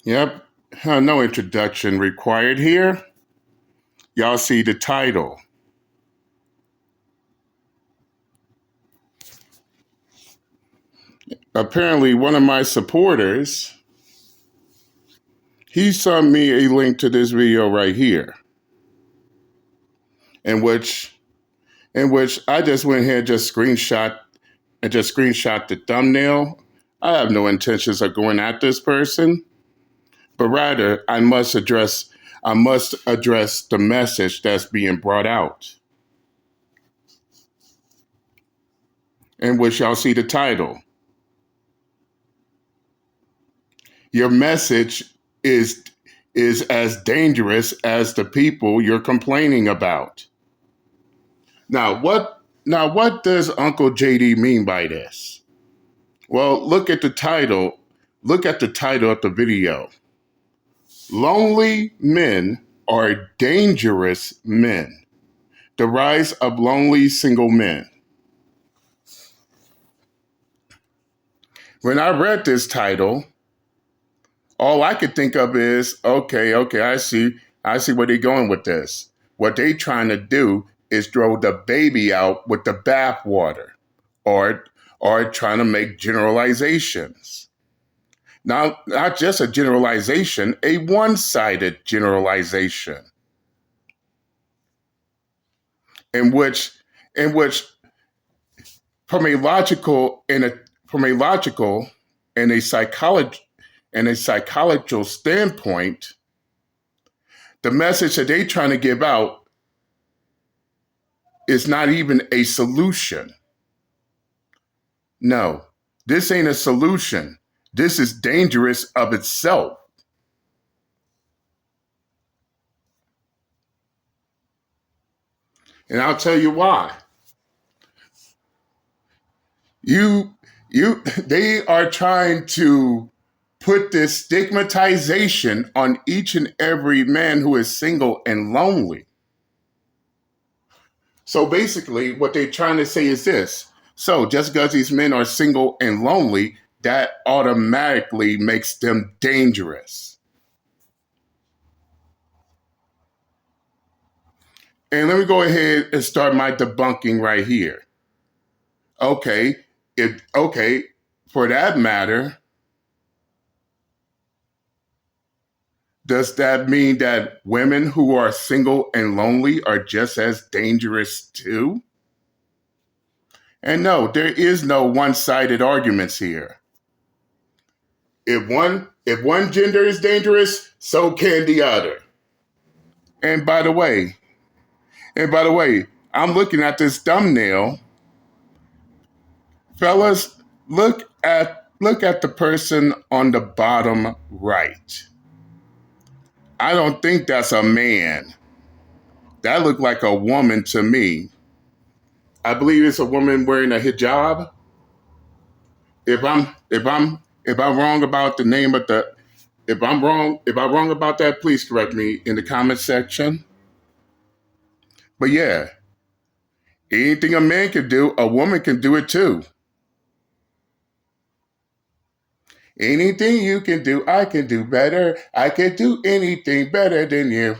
Yep, no introduction required here. Y'all see the title. Apparently, one of my supporters, he sent me a link to this video right here, in which I just went ahead and just screenshot the thumbnail. I have no intentions of going at this person, but rather I must address the message that's being brought out, in which y'all see the title. Your message is as dangerous as the people you're complaining about. What does Uncle JD mean by this? Well, look at the title. Look at the title of the video. Lonely men are dangerous men. The rise of lonely single men. When I read this title, all I could think of is, okay, I see where they're going with this. What they trying to do is throw the baby out with the bathwater, or trying to make generalizations. Now, not just a generalization, a one-sided generalization, in which from a logical and a psychological standpoint, the message that they trying to give out is not even a solution. No, this ain't a solution. This is dangerous of itself. And I'll tell you why. They are trying to put this stigmatization on each and every man who is single and lonely. So basically, what they're trying to say is this. So just because these men are single and lonely, that automatically makes them dangerous. And let me go ahead and start my debunking right here. Okay, for that matter, does that mean that women who are single and lonely are just as dangerous too? And no, there is no one-sided arguments here. If one gender is dangerous, so can the other. And by the way, I'm looking at this thumbnail. Fellas, look at the person on the bottom right. I don't think that's a man. That looked like a woman to me. I believe it's a woman wearing a hijab. If I'm wrong about the name of the if I'm wrong about that, please correct me in the comment section. But yeah, anything a man can do, a woman can do it too. Anything you can do, I can do better. I can do anything better than you.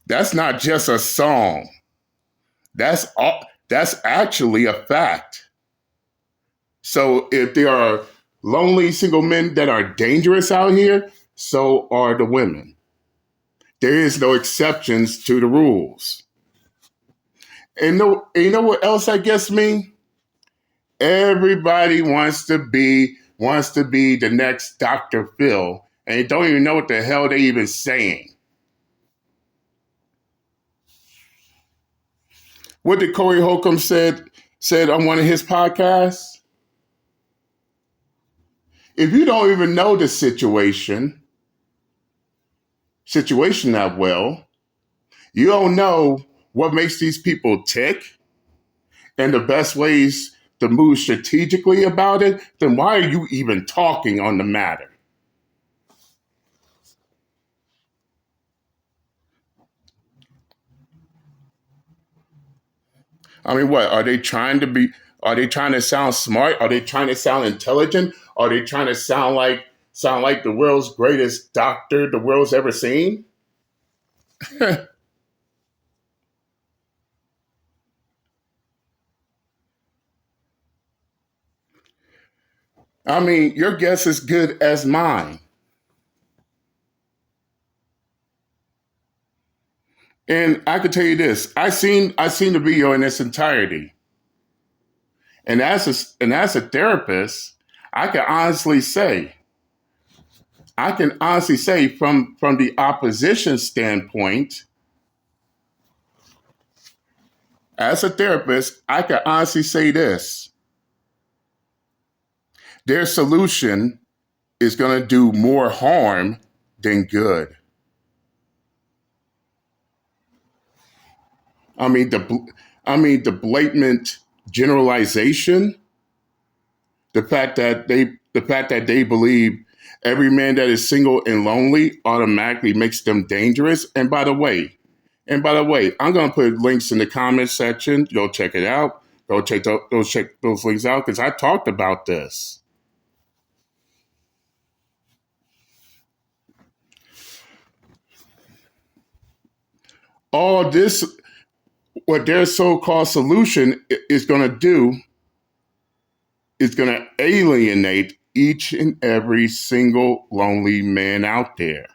That's not just a song. That's actually a fact. So if there are lonely single men that are dangerous out here, so are the women. There is no exceptions to the rules. And you know what else I guess me? Everybody wants to be the next Dr. Phil, and they don't even know what the hell they even saying. What did Corey Holcomb said on one of his podcasts? If you don't even know the situation that well, you don't know what makes these people tick and the best ways to move strategically about it, then why are you even talking on the matter? I mean, what are they trying to be? Are they trying to sound smart? Are they trying to sound intelligent? Are they trying to sound like the world's greatest doctor the world's ever seen? I mean, your guess is good as mine. And I can tell you this: I seen the video in its entirety, and as a therapist, I can honestly say, from the opposition standpoint, as a therapist, I can honestly say this: their solution is going to do more harm than good. I mean the blatant generalization, the fact that they believe every man that is single and lonely automatically makes them dangerous. And by the way, I'm gonna put links in the comments section. Go check it out. Go check those links out because I talked about this. All this, what their so-called solution is gonna do is gonna alienate each and every single lonely man out there.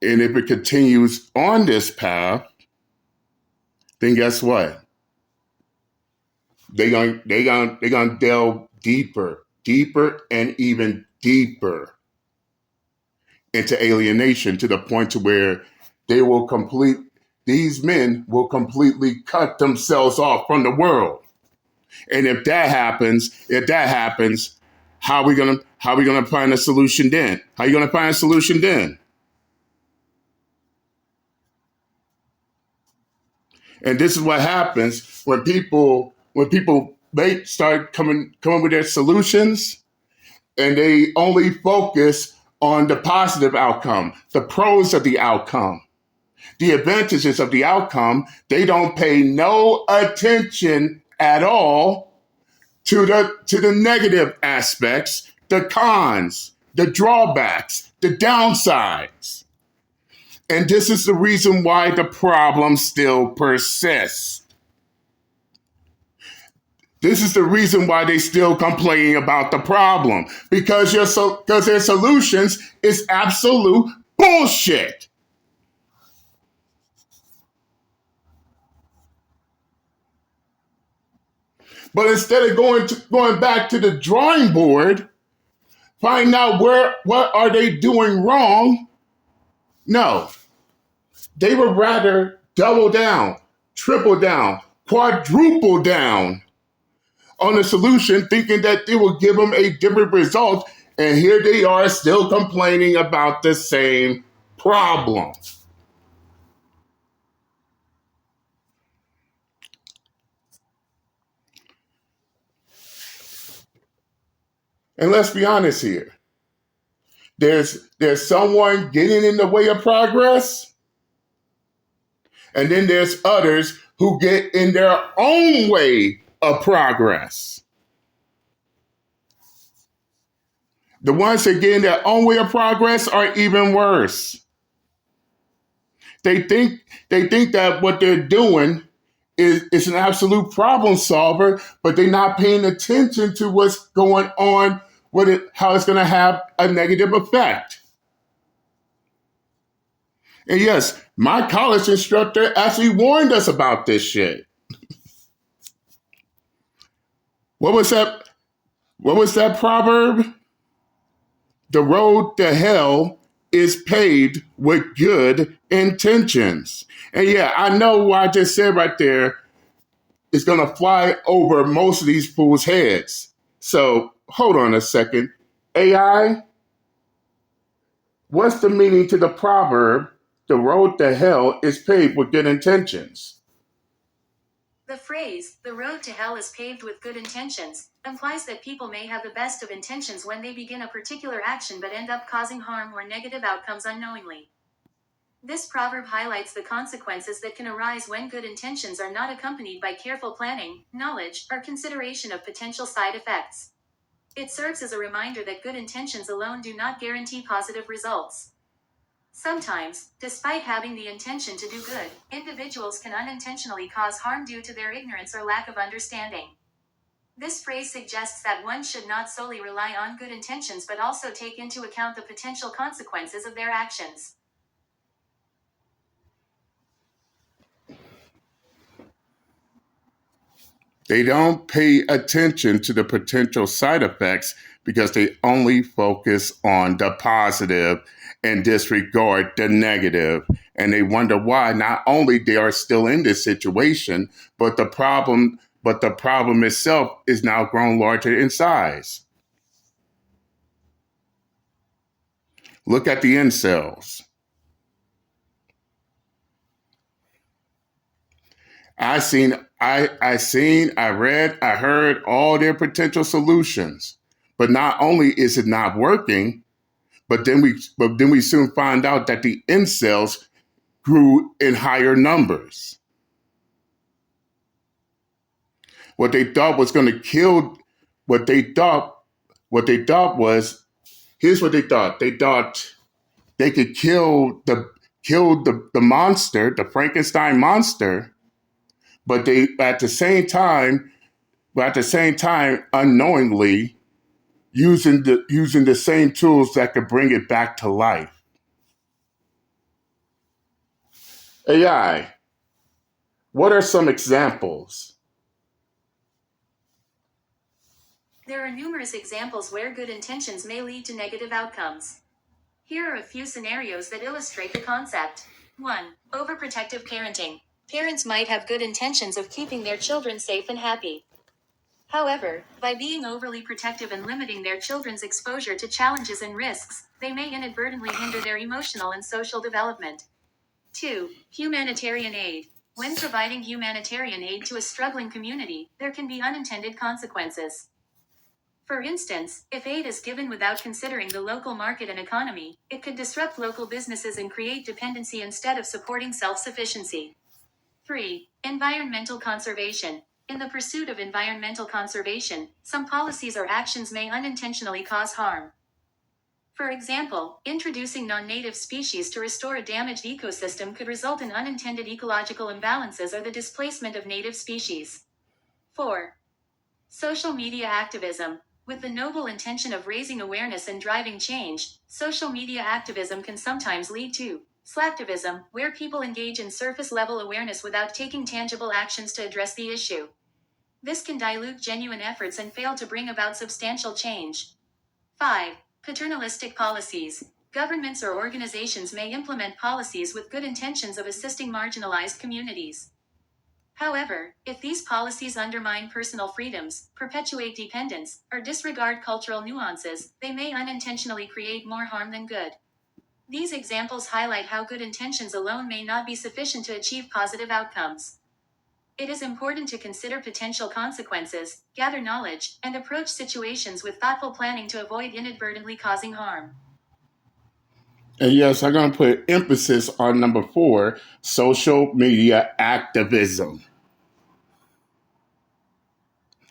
And if it continues on this path, then guess what? They're gonna delve deeper, and even deeper into alienation to the point to where they will complete these men will completely cut themselves off from the world. And if that happens, how are we gonna find a solution then? How are you gonna find a solution then? And this is what happens when people they start coming with their solutions and they only focus on the positive outcome, the pros of the outcome, the advantages of the outcome. They don't pay no attention at all to the negative aspects, the cons, the drawbacks, the downsides. And this is the reason why the problem still persists. This is the reason why they still complaining about the problem because because their solutions is absolute bullshit. But instead of going back to the drawing board, find out what are they doing wrong. No, they would rather double down, triple down, quadruple down on the solution, thinking that it will give them a different result. And here they are still complaining about the same problem. And let's be honest here. There's someone getting in the way of progress, and then there's others who get in their own way of progress. The ones that get in their own way of progress are even worse. They think that what they're doing is an absolute problem solver, but they're not paying attention to what's going on with it, how it's going to have a negative effect. And yes, my college instructor actually warned us about this shit. What was that? What was that proverb? The road to hell is paved with good intentions. And yeah, I know what I just said right there is going to fly over most of these fools' heads. So hold on a second. AI, what's the meaning to the proverb, the road to hell is paved with good intentions? The phrase, the road to hell is paved with good intentions, implies that people may have the best of intentions when they begin a particular action but end up causing harm or negative outcomes unknowingly. This proverb highlights the consequences that can arise when good intentions are not accompanied by careful planning, knowledge, or consideration of potential side effects. It serves as a reminder that good intentions alone do not guarantee positive results. Sometimes, despite having the intention to do good, individuals can unintentionally cause harm due to their ignorance or lack of understanding. This phrase suggests that one should not solely rely on good intentions but also take into account the potential consequences of their actions. They don't pay attention to the potential side effects because they only focus on the positive and disregard the negative. And they wonder why not only they are still in this situation, but the problem itself is now grown larger in size. Look at the incels. I read, I heard all their potential solutions. But not only is it not working, but then we soon find out that the incels grew in higher numbers. What they thought was going to kill, what they thought, what they thought was, here's what they thought. They thought they could kill the monster, the Frankenstein monster, but they at the same time, unknowingly using the same tools that could bring it back to life. AI. What are some examples? There are numerous examples where good intentions may lead to negative outcomes. Here are a few scenarios that illustrate the concept. 1. Overprotective parenting. Parents might have good intentions of keeping their children safe and happy. However, by being overly protective and limiting their children's exposure to challenges and risks, they may inadvertently hinder their emotional and social development. 2. Humanitarian aid. When providing humanitarian aid to a struggling community, there can be unintended consequences. For instance, if aid is given without considering the local market and economy, it could disrupt local businesses and create dependency instead of supporting self-sufficiency. 3. Environmental conservation. In the pursuit of environmental conservation, some policies or actions may unintentionally cause harm. For example, introducing non-native species to restore a damaged ecosystem could result in unintended ecological imbalances or the displacement of native species. 4. Social media activism. With the noble intention of raising awareness and driving change, social media activism can sometimes lead to slacktivism, where people engage in surface-level awareness without taking tangible actions to address the issue. This can dilute genuine efforts and fail to bring about substantial change. 5. Paternalistic policies. Governments or organizations may implement policies with good intentions of assisting marginalized communities. However, if these policies undermine personal freedoms, perpetuate dependence, or disregard cultural nuances, they may unintentionally create more harm than good. These examples highlight how good intentions alone may not be sufficient to achieve positive outcomes. It is important to consider potential consequences, gather knowledge, and approach situations with thoughtful planning to avoid inadvertently causing harm. And yes, I'm going to put emphasis on number 4, social media activism,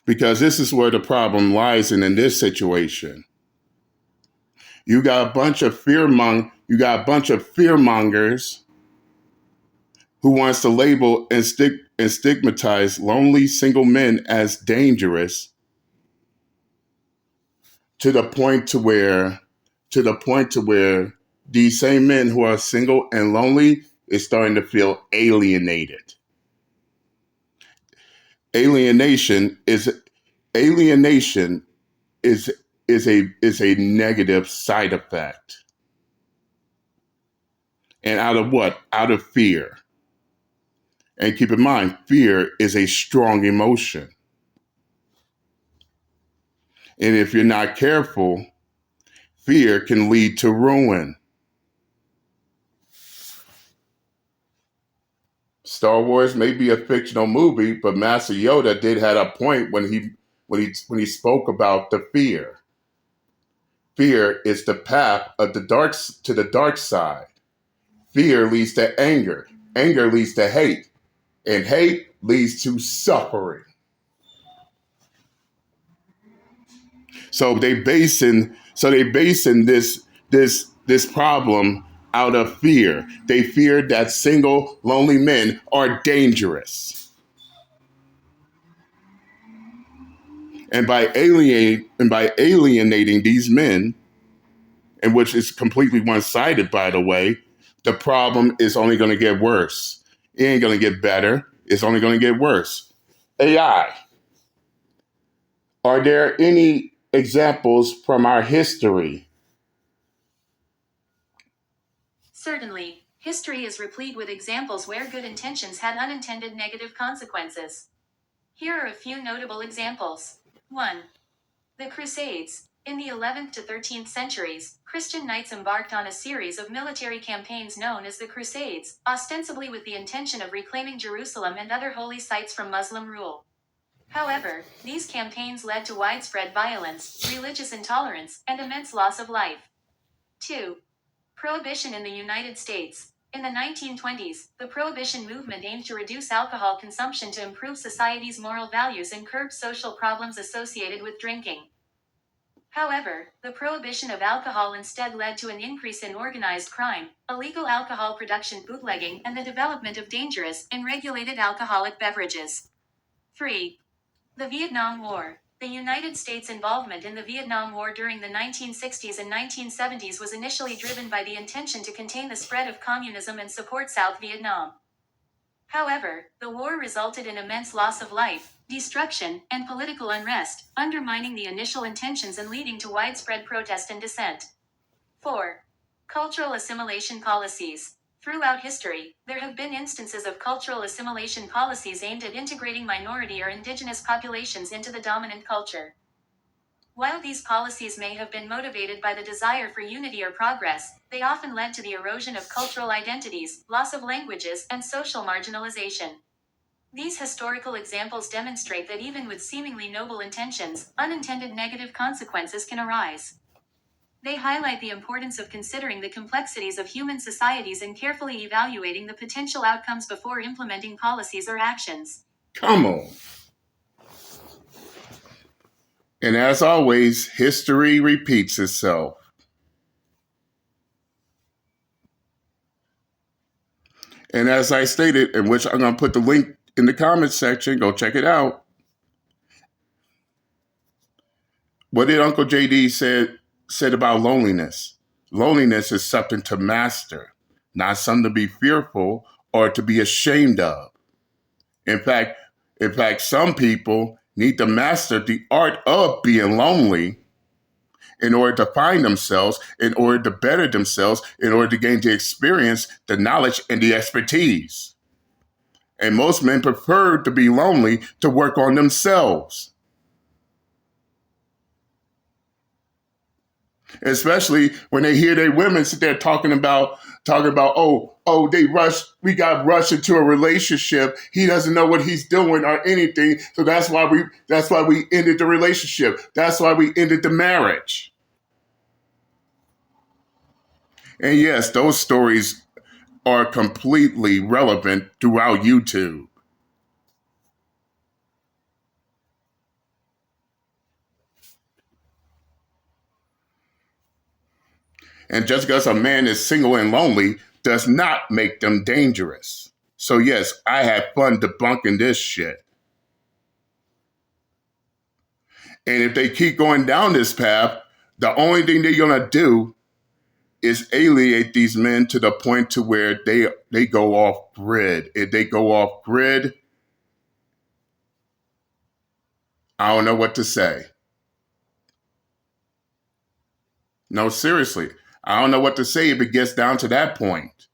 because this is where the problem lies in this situation. You got a bunch of fearmongers who wants to label and stigmatize lonely single men as dangerous to the point to where these same men who are single and lonely is starting to feel alienated. Alienation is alienation is a negative side effect. And out of what? Out of fear. And keep in mind, fear is a strong emotion. And if you're not careful, fear can lead to ruin. Star Wars may be a fictional movie, but Master Yoda did have a point when he spoke about the fear. Fear is the path of the dark to the dark side. Fear leads to anger. Anger leads to hate. And hate leads to suffering. So they basing this problem out of fear. They fear that single lonely men are dangerous. And by alienating these men, and which is completely one-sided, by the way, the problem is only going to get worse. It ain't going to get better. It's only going to get worse. AI. Are there any examples from our history? Certainly, history is replete with examples where good intentions had unintended negative consequences. Here are a few notable examples. 1. The Crusades. In the 11th to 13th centuries, Christian knights embarked on a series of military campaigns known as the Crusades, ostensibly with the intention of reclaiming Jerusalem and other holy sites from Muslim rule. However, these campaigns led to widespread violence, religious intolerance, and immense loss of life. 2. Prohibition in the United States. In the 1920s, the Prohibition movement aimed to reduce alcohol consumption to improve society's moral values and curb social problems associated with drinking. However, the prohibition of alcohol instead led to an increase in organized crime, illegal alcohol production, bootlegging, and the development of dangerous, unregulated alcoholic beverages. 3. The Vietnam War. The United States' involvement in the Vietnam War during the 1960s and 1970s was initially driven by the intention to contain the spread of communism and support South Vietnam. However, the war resulted in immense loss of life, destruction, and political unrest, undermining the initial intentions and leading to widespread protest and dissent. 4. Cultural assimilation policies. Throughout history, there have been instances of cultural assimilation policies aimed at integrating minority or indigenous populations into the dominant culture. While these policies may have been motivated by the desire for unity or progress, they often led to the erosion of cultural identities, loss of languages, and social marginalization. These historical examples demonstrate that even with seemingly noble intentions, unintended negative consequences can arise. They highlight the importance of considering the complexities of human societies and carefully evaluating the potential outcomes before implementing policies or actions. Come on. And as always, history repeats itself. And as I stated, in which I'm going to put the link in the comments section, go check it out. What did Uncle JD said about loneliness? Loneliness is something to master, not something to be fearful or to be ashamed of. In fact, some people need to master the art of being lonely in order to find themselves, in order to better themselves, in order to gain the experience, the knowledge, and the expertise. And most men prefer to be lonely to work on themselves. Especially when they hear their women sit there talking about, we got rushed into a relationship. He doesn't know what he's doing or anything. So that's why we ended the relationship. That's why we ended the marriage. And yes, those stories are completely relevant throughout YouTube. And just because a man is single and lonely does not make them dangerous. So yes, I had fun debunking this shit. And if they keep going down this path, the only thing they're going to do is alienate these men to the point to where they go off grid. If they go off grid, I don't know what to say. No, seriously. I don't know what to say if it gets down to that point.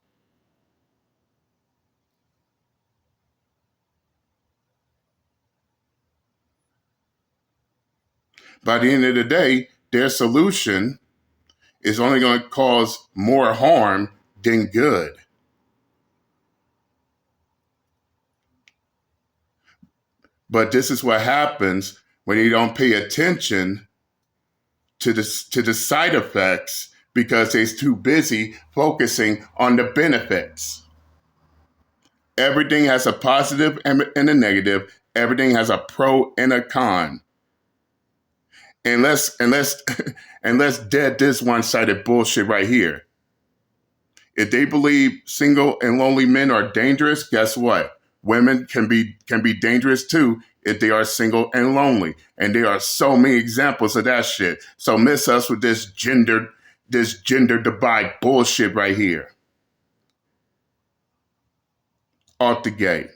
By the end of the day, their solution is only going to cause more harm than good. But this is what happens when you don't pay attention to the side effects, because they're too busy focusing on the benefits. Everything has a positive and a negative. Everything has a pro and a con. And let's and let's dead this one-sided bullshit right here. If they believe single and lonely men are dangerous, guess what? Women can be dangerous too if they are single and lonely. And there are so many examples of that shit. So miss us with this gender divide bullshit right here. Off the gate.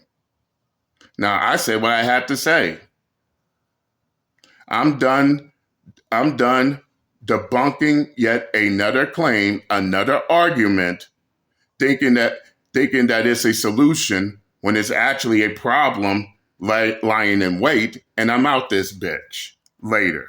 Now I said what I had to say. I'm done debunking yet another claim, another argument, thinking that it's a solution when it's actually a problem lying in wait, and I'm out this bitch. Later.